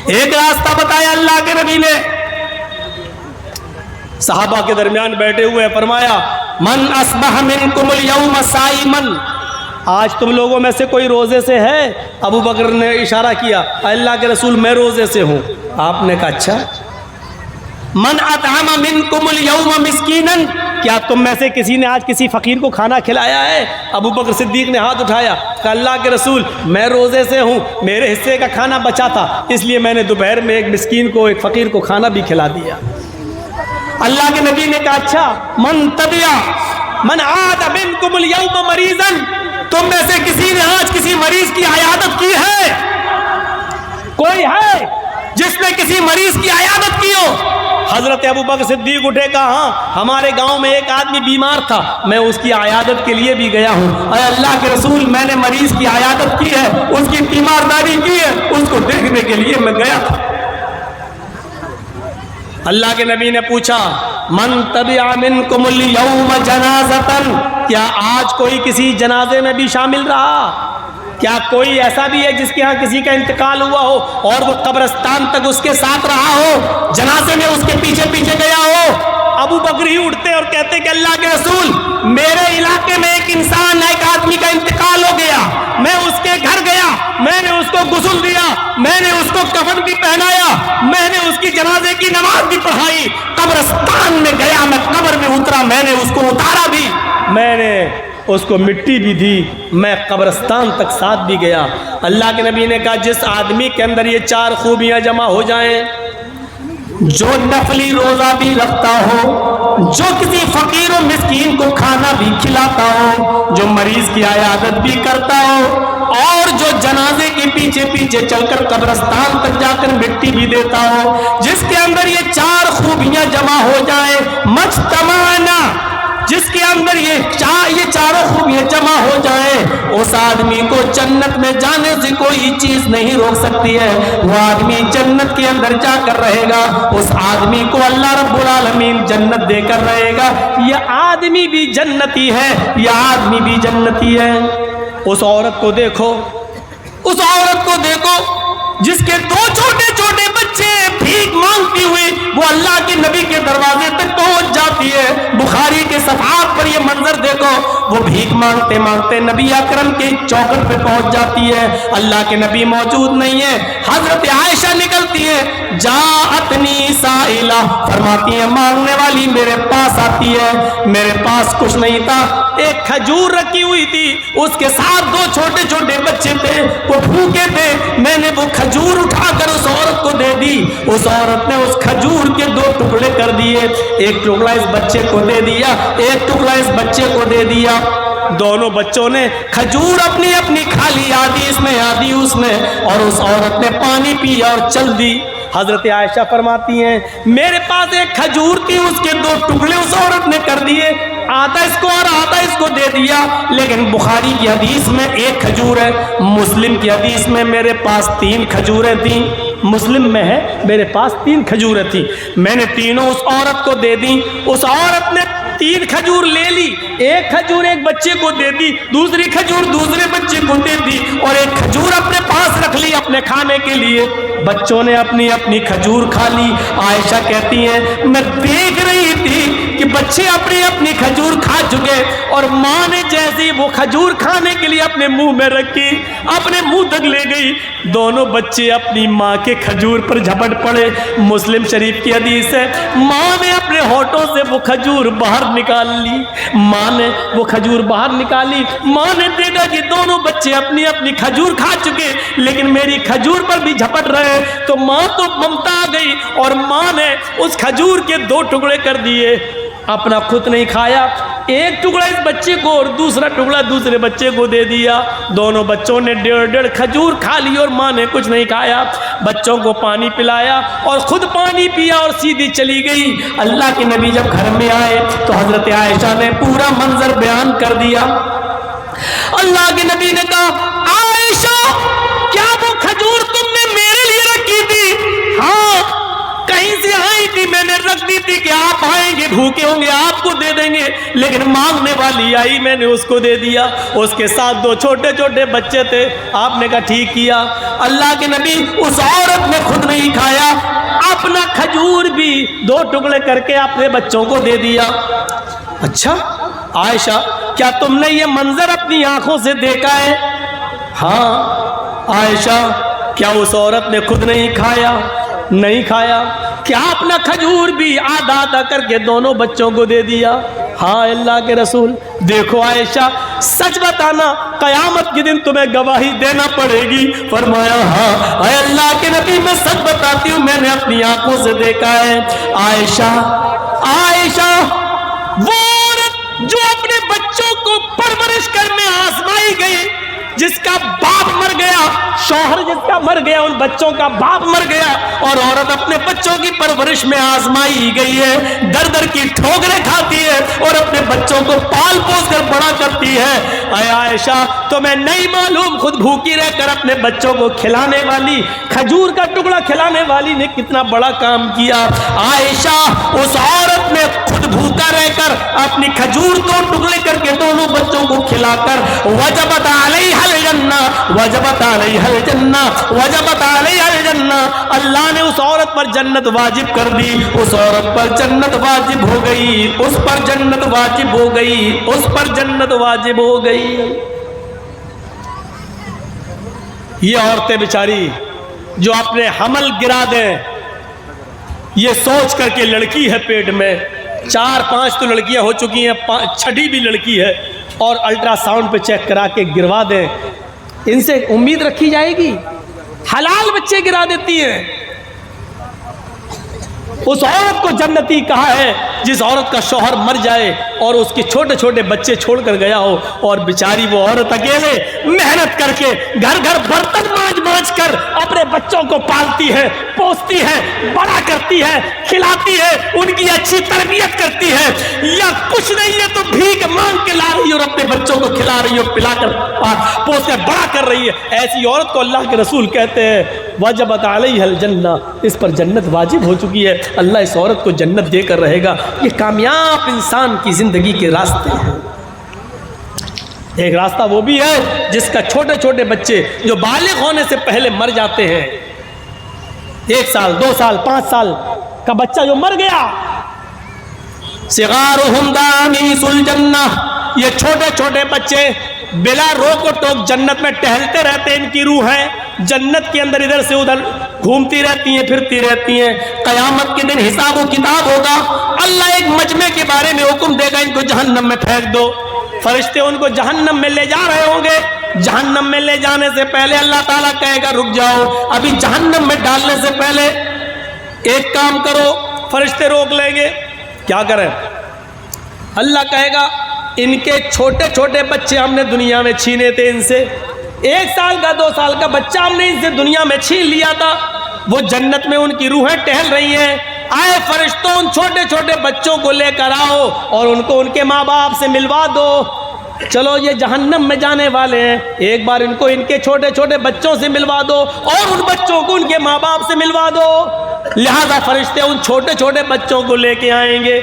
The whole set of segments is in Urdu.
ایک راستہ بتایا اللہ کے نبی نے، صحابہ کے درمیان بیٹھے ہوئے فرمایا من اصبح منکم اليوم صائما، آج تم لوگوں میں سے کوئی روزے سے ہے؟ ابو بکر نے اشارہ کیا اللہ کے رسول میں روزے سے ہوں۔ آپ نے کہا اچھا۔ من اطعم منکم اليوم مسکینا، کیا تم میں سے کسی نے آج کسی فقیر کو کھانا کھلایا ہے؟ ابو بکر صدیق نے ہاتھ اٹھایا، کہا اللہ کے رسول میں روزے سے ہوں، میرے حصے کا کھانا بچا تھا اس لیے میں نے دوپہر میں ایک مسکین کو، ایک فقیر کو کھانا بھی کھلا دیا۔ اللہ کے نبی نے کہا اچھا من عاد منکم اليوم مریضا، تم میں سے کسی نے آج کسی مریض کی عیادت کی ہے؟ کوئی ہے جس نے کسی مریض کی عیادت کی ہو؟ حضرت ابو بکر صدیق اٹھے، کہا ہاں ہمارے گاؤں میں ایک آدمی بیمار تھا، میں اس کی عیادت کے لیے بھی گیا ہوں۔ اے اللہ کے رسول میں نے مریض کی عیادت کی ہے، اس کی تیمارداری کی ہے، اس کو دیکھنے کے لیے میں گیا تھا۔ اللہ کے نبی نے پوچھا من تبع منکم اليوم جنازۃ، کیا آج کوئی کسی جنازے میں بھی شامل رہا؟ کیا کوئی ایسا بھی ہے جس کے ہاں کسی کا انتقال ہوا ہو اور وہ قبرستان تک اس کے ساتھ رہا ہو، جنازے میں اس کے پیچھے پیچھے گیا ہو؟ ابو بکر ہی اٹھتے اور کہتے کہ اللہ کے رسول میرے علاقے میں ایک انسان، ایک آدمی کا انتقال ہو گیا، میں اس کے گھر گیا، میں نے اس کو غسل دیا، میں نے اس کو کفن بھی پہنایا، میں نے اس کی جنازے کی نماز بھی پڑھائی، قبرستان میں گیا، میں قبر میں اترا، میں نے اس کو اتارا بھی، میں نے اس کو مٹی بھی دی، میں قبرستان تک ساتھ بھی گیا۔ اللہ کے نبی نے کہا جس آدمی کے اندر یہ چار خوبیاں جمع ہو جائیں، جو نفلی روزہ بھی رکھتا ہو، جو کسی فقیر و مسکین کو کھانا بھی کھلاتا ہو، جو مریض کی عیادت بھی کرتا ہو، اور جو جنازے کے پیچھے پیچھے چل کر قبرستان تک جا کر مٹی بھی دیتا ہو، جس کے اندر یہ چار خوبیاں جمع ہو جائیں، مجتمعنا، جس کے اندر یہ چاروں خوبیاں جمع ہو جائیں، اس آدمی کو جنت میں جانے سے کوئی چیز نہیں روک سکتی ہے، وہ آدمی جنت کے اندر جا کر رہے گا، اس آدمی کو اللہ رب العالمین جنت دے کر رہے گا۔ یہ آدمی بھی جنتی ہے، یہ آدمی بھی جنتی ہے۔ اس عورت کو دیکھو، اس عورت کو دیکھو جس کے دو چھوٹے چھوٹے بچے بھیک مانگتی ہوئی وہ اللہ کے نبی کے دروازے تک پہنچ جاتی ہے۔ بخاری کے صفحات پر یہ منظر دیکھو، وہ بھیک مانگتے مانگتے نبی اکرم کے چوکھٹ پہ پہنچ جاتی ہے، اللہ کے نبی موجود نہیں ہے، حضرت عائشہ نکلتی ہے، جاءتنی سائلہ، فرماتی ہے مانگنے والی میرے پاس آتی ہے، میرے پاس کچھ نہیں تھا، ایک کھجور رکھی ہوئی تھی، اس کے ساتھ دو چھوٹے چھوٹے بچے تھے، وہ بھوکے تھے، میں نے وہ کھجور اٹھا کر اس عورت کو دے دی، اس عورت نے اس کھجور کے دو ٹکڑے کر دیے، ایک ٹکڑا اس بچے کو دے دیا، ایک ٹکڑا اس بچے کو دے دیا، دونوں بچوں نے کھجور اپنی اپنی کھا لی، آدھی اس میں آدھی اس میں، اور اس عورت نے پانی پیا اور چل دی۔ حضرت عائشہ فرماتی ہیں میرے پاس ایک کھجور تھی، اس کے دو ٹکڑے اس عورت نے کر دیے، آدھا اس کو اور آدھا اس کو دے دیا، لیکن بخاری کی حدیث میں ایک کھجور ہے، مسلم کی حدیث میں میرے پاس 3 کھجوریں تھیں، مسلم میں ہے میرے پاس 3 کھجوریں تھیں، میں نے تینوں اس عورت کو دے دی، اس عورت نے 3 کھجور لے لی، ایک کھجور ایک بچے کو دے دی، دوسری کھجور دوسرے بچے کو دے دی، اور ایک کھجور اپنے پاس رکھ لی اپنے کھانے کے لیے۔ بچوں نے اپنی اپنی کھجور کھا لی۔ عائشہ کہتی ہیں میں دیکھ رہی تھی کہ بچے اپنی اپنی کھجور کھا چکے، اور ماں نے جیسی وہ کھجور کھانے کے لیے اپنے منہ میں رکھی، اپنے منہ تک لے گئی، دونوں بچے اپنی ماں کے کھجور پر جھپٹ پڑے۔ مسلم شریف کی حدیث ہے ماں نے اپنے ہونٹوں سے وہ کھجور باہر نکال لی، ماں نے وہ کھجور باہر نکالی، ماں نے دیکھا کہ دونوں بچے اپنی اپنی کھجور کھا چکے لیکن میری کھجور پر بھی جھپٹ رہے، تو ماں تو ممتا آ گئی اور ماں نے اس کھجور کے 2 ٹکڑے کر دیے، اپنا خود نہیں کھایا، ایک ٹکڑا اس بچے کو اور دوسرا ٹکڑا دوسرے بچے کو دے دیا، دونوں بچوں نے 1.5 کھجور کھا لی اور ماں نے کچھ نہیں کھایا، بچوں کو پانی پلایا اور خود پانی پیا اور سیدھی چلی گئی۔ اللہ کے نبی جب گھر میں آئے تو حضرت عائشہ نے پورا منظر بیان کر دیا۔ اللہ کے نبی نے کہا عائشہ کیا وہ کھجور تم نے میرے لیے رکھی تھی؟ ہاں کہیں سے آئی تھی، میں نے رکھ دی تھی کہ آپ آئیں گے بھوکے ہوں گے آپ کو دے دیں گے، لیکن مانگنے والی آئی میں نے اس کو دے دیا، اس کے ساتھ 2 چھوٹے چھوٹے بچے تھے، آپ نے کہا ٹھیک کیا۔ اللہ کے نبی اس عورت نے خود نہیں اپنا کھجور بھی 2 ٹکڑے کر کے اپنے بچوں کو دے دیا۔ اچھا عائشہ، کیا تم نے یہ منظر اپنی آنکھوں سے دیکھا ہے؟ ہاں عائشہ، کیا اس عورت نے خود نہیں کھایا؟ نہیں کھایا۔ کیا اپنا کھجور بھی آدھا آدھا کر کے دونوں بچوں کو دے دیا؟ ہاں اللہ کے رسول۔ دیکھو عائشہ، سچ بتانا، قیامت کے دن تمہیں گواہی دینا پڑے گی۔ فرمایا ہاں اے اللہ کے نبی، میں سچ بتاتی ہوں، میں نے اپنی آنکھوں سے دیکھا ہے۔ عائشہ وہ عورت جو اپنے بچوں کو پرورش کرنے آزمائی گئی، جس کا باپ مر گیا، شوہر جس کا مر گیا، ان بچوں کا باپ مر گیا، اور عورت اپنے بچوں کی پرورش میں آزمائی گئی ہے، در در کی ٹھوکریں کھاتی ہے اور اپنے بچوں کو پال پوس کر بڑا کرتی ہے۔ اے عائشہ، تمہیں نہیں معلوم خود بھوکی رہ کر اپنے بچوں کو کھلانے والی، کھجور کا ٹکڑا کھلانے والی نے کتنا بڑا کام کیا۔ عائشہ، اس عورت نے خود بھوکا رہ کر اپنی کھجور 2 ٹکڑے کر کے دونوں بچوں کو کھلا کر وجبت علیہ الجنہ، وجبت علیہ الجنہ، وجبت علیہ الجنہ، اللہ نے اس عورت پر جنت واجب کر دی، اس عورت پر جنت واجب ہو گئی، اس پر جنت واجب ہو گئی، اس پر جنت واجب ہو گئی۔ یہ عورتیں بیچاری جو اپنے حمل گرا دیں، یہ سوچ کر کے لڑکی ہے پیٹ میں، 4-5 تو لڑکیاں ہو چکی ہیں، 6ٹھی بھی لڑکی ہے، اور الٹرا ساؤنڈ پہ چیک کرا کے گروا دیں، ان سے امید رکھی جائے گی؟ حلال بچے گرا دیتی ہیں۔ اس عورت کو جنتی کہا ہے جس عورت کا شوہر مر جائے اور اس کے چھوٹے چھوٹے بچے چھوڑ کر گیا ہو، اور بیچاری وہ عورت اکیلے محنت کر کے گھر گھر برتن مانج کر اپنے بچوں کو پالتی ہے، پوستی ہے، بڑا کرتی ہے، کھلاتی ہے، ان کی اچھی تربیت کرتی ہے، یا کچھ نہیں ہے تو بھیک مانگ کے لا رہی ہے اور اپنے بچوں کو کھلا رہی ہے، پلا کر پوس کر بڑا کر رہی ہے۔ ایسی عورت کو اللہ کے رسول کہتے ہیں وجبت علیہ الجنہ، اس پر جنت واجب ہو چکی ہے، اللہ اس عورت کو جنت دے کر رہے گا۔ یہ کامیاب انسان کی زندگی کے راستے ہیں۔ ایک راستہ وہ بھی ہے جس کا چھوٹے چھوٹے بچے جو بالغ ہونے سے پہلے مر جاتے ہیں، 1 سال 2 سال 5 سال کا بچہ جو مر گیا، صغارہم دانیس الجنہ، یہ چھوٹے چھوٹے بچے بلا روک و ٹوک جنت میں ٹہلتے رہتے ہیں، ان کی روحیں جنت کے اندر ادھر سے ادھر گھومتی رہتی ہیں، پھرتی رہتی ہیں۔ قیامت کے دن حساب و کتاب ہوگا، اللہ ایک مجمع کے بارے میں حکم دے گا، ان کو جہنم میں پھینک دو۔ فرشتے ان کو جہنم میں لے جا رہے ہوں گے، جہنم میں لے جانے سے پہلے اللہ تعالیٰ کہے گا رک جاؤ، ابھی جہنم میں ڈالنے سے پہلے ایک کام کرو۔ فرشتے روک لیں گے، کیا کریں؟ اللہ کہے گا ان کے چھوٹے چھوٹے بچے ہم نے دنیا میں چھینے تھے، ان سے 1 سال کا 2 سال کا بچہ ہم نے ان سے دنیا میں چھین لیا تھا، وہ جنت میں ان کی روحیں ٹہل رہی ہیں، آئے فرشتوں ان چھوٹے چھوٹے بچوں کو لے کر آؤ اور ان کو ان کے ماں باپ سے ملوا دو۔ چلو یہ جہنم میں جانے والے ہیں، ایک بار ان کو ان کے چھوٹے چھوٹے بچوں سے ملوا دو اور ان بچوں کو ان کے ماں باپ سے ملوا دو۔ لہذا فرشتے ان چھوٹے چھوٹے بچوں کو لے کے آئیں گے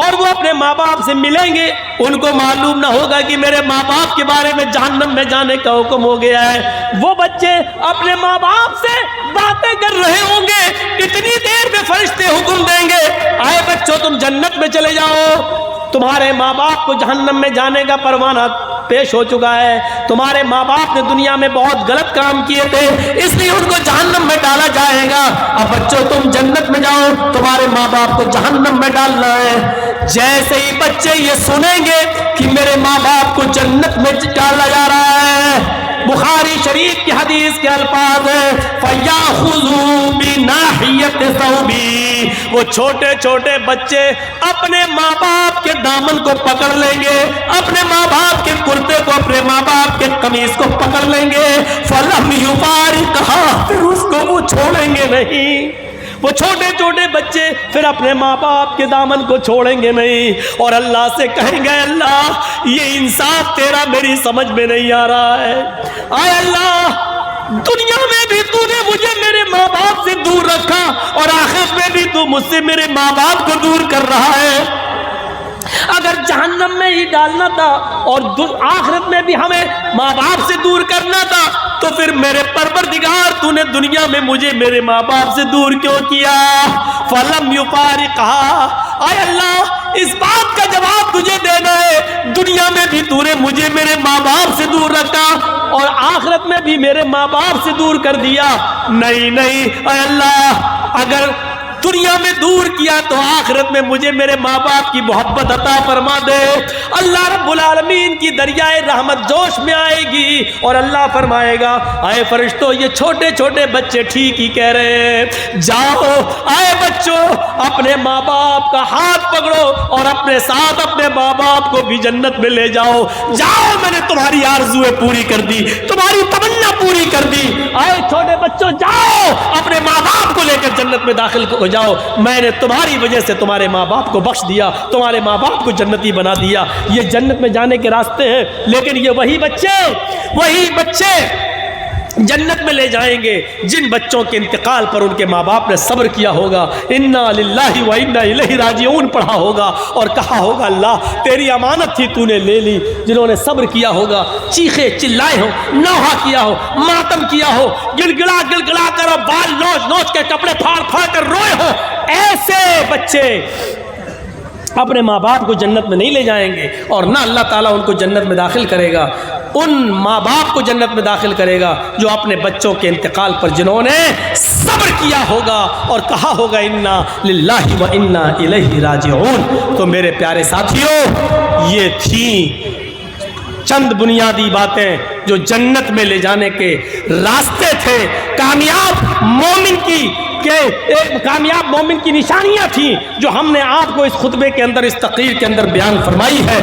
اور وہ اپنے ماں باپ سے ملیں گے، ان کو معلوم نہ ہوگا کہ میرے ماں باپ کے بارے میں جہنم میں جانے کا حکم ہو گیا ہے۔ وہ بچے اپنے ماں باپ سے باتیں کر رہے ہوں گے، اتنی دیر میں فرشتے حکم دیں گے آئے بچوں تم جنت میں چلے جاؤ، تمہارے ماں باپ کو جہنم میں جانے کا پروانہ پیش ہو چکا ہے، تمہارے ماں باپ نے دنیا میں بہت غلط کام کیے تھے اس لیے ان کو جہنم میں ڈالا جائے گا، اب بچوں تم جنت میں جاؤ، تمہارے ماں باپ کو جہنم میں ڈالنا ہے۔ جیسے ہی بچے یہ سنیں گے کہ میرے ماں باپ کو جنت میں ڈالا جا رہا ہے، بخاری شریف کی حدیث کے الفاظ ہیں فَيَأْخُذُوا بِنَاحِيَةِ ثَوْبِهِ، وہ چھوٹے چھوٹے بچے اپنے ماں باپ کے دامن کو پکڑ لیں گے، اپنے ماں باپ کے کرتے کو، اپنے ماں باپ کے قمیص کو پکڑ لیں گے، فَلَمْ يُفَارِقْهَا، پھر اس کو وہ چھوڑیں گے نہیں۔ وہ چھوٹے چھوٹے بچے پھر اپنے ماں باپ کے دامن کو چھوڑیں گے نہیں، اور اللہ سے کہیں گے اللہ یہ انصاف تیرا میری سمجھ میں نہیں آ رہا ہے، آئے اللہ دنیا میں بھی تو نے مجھے میرے ماں باپ سے دور رکھا اور آخرت میں بھی تو مجھ سے میرے ماں باپ کو دور کر رہا ہے، اگر جہنم میں ہی ڈالنا تھا اور آخرت میں بھی ہمیں ماں باپ سے دور کرنا تھا تو پھر میرے پروردگار تو نے دنیا میں مجھے میرے ماں باپ سے دور کیوں کیا؟ فلم یفارقھا، اے اللہ اس بات کا جواب تجھے دینا ہے، دنیا میں بھی تو نے مجھے میرے ماں باپ سے دور رکھا اور آخرت میں بھی میرے ماں باپ سے دور کر دیا۔ نہیں نہیں اے اللہ، اگر دنیا میں دور کیا تو آخرت میں مجھے میرے ماں باپ کی محبت عطا فرما دے۔ اللہ رب العالمین کی دریائے رحمت جوش میں آئے گی اور اللہ فرمائے گا اے فرشتوں یہ چھوٹے چھوٹے بچے ٹھیک ہی کہہ رہے ہیں، جاؤ اے بچوں اپنے ماں باپ کا ہاتھ پکڑو اور اپنے ساتھ اپنے ماں باپ کو بھی جنت میں لے جاؤ، جاؤ میں نے تمہاری آرزویں پوری کر دی، تمہاری تمنا پوری کر دی، اے چھوٹے بچوں جاؤ اپنے ماں باپ کو لے کر جنت میں داخل ہو جاؤ، میں نے تمہاری وجہ سے تمہارے ماں باپ کو بخش دیا، تمہارے ماں باپ کو جنتی بنا دیا۔ یہ جنت میں جانے کے راستے ہیں، لیکن یہ وہی بچے جنت میں لے جائیں گے جن بچوں کے انتقال پر ان کے ماں باپ نے صبر کیا ہوگا، انا للہ و انا الیہ راجعون پڑھا ہوگا اور کہا ہوگا اللہ تیری امانت تھی تو نے لے لی، جنہوں نے صبر کیا ہوگا، چیخے چلائے ہو، نوحہ کیا ہو، ماتم کیا ہو، گڑگڑا گڑگڑا کر بال نوچ نوچ کے کپڑے پھاڑ پھاڑ کر روئے ہو، ایسے بچے اپنے ماں باپ کو جنت میں نہیں لے جائیں گے اور نہ اللہ تعالیٰ ان کو جنت میں داخل کرے گا۔ ان ماں باپ کو جنت میں داخل کرے گا جو اپنے بچوں کے انتقال پر جنہوں نے صبر کیا ہوگا اور کہا ہوگا انا للہ و انا الیہ راجعون۔ تو میرے پیارے ساتھیوں، یہ تھیں چند بنیادی باتیں جو جنت میں لے جانے کے راستے تھے، کامیاب مومن کی نشانیاں تھیں جو ہم نے آپ کو اس خطبے کے اندر، اس تقریر کے اندر بیان فرمائی ہے۔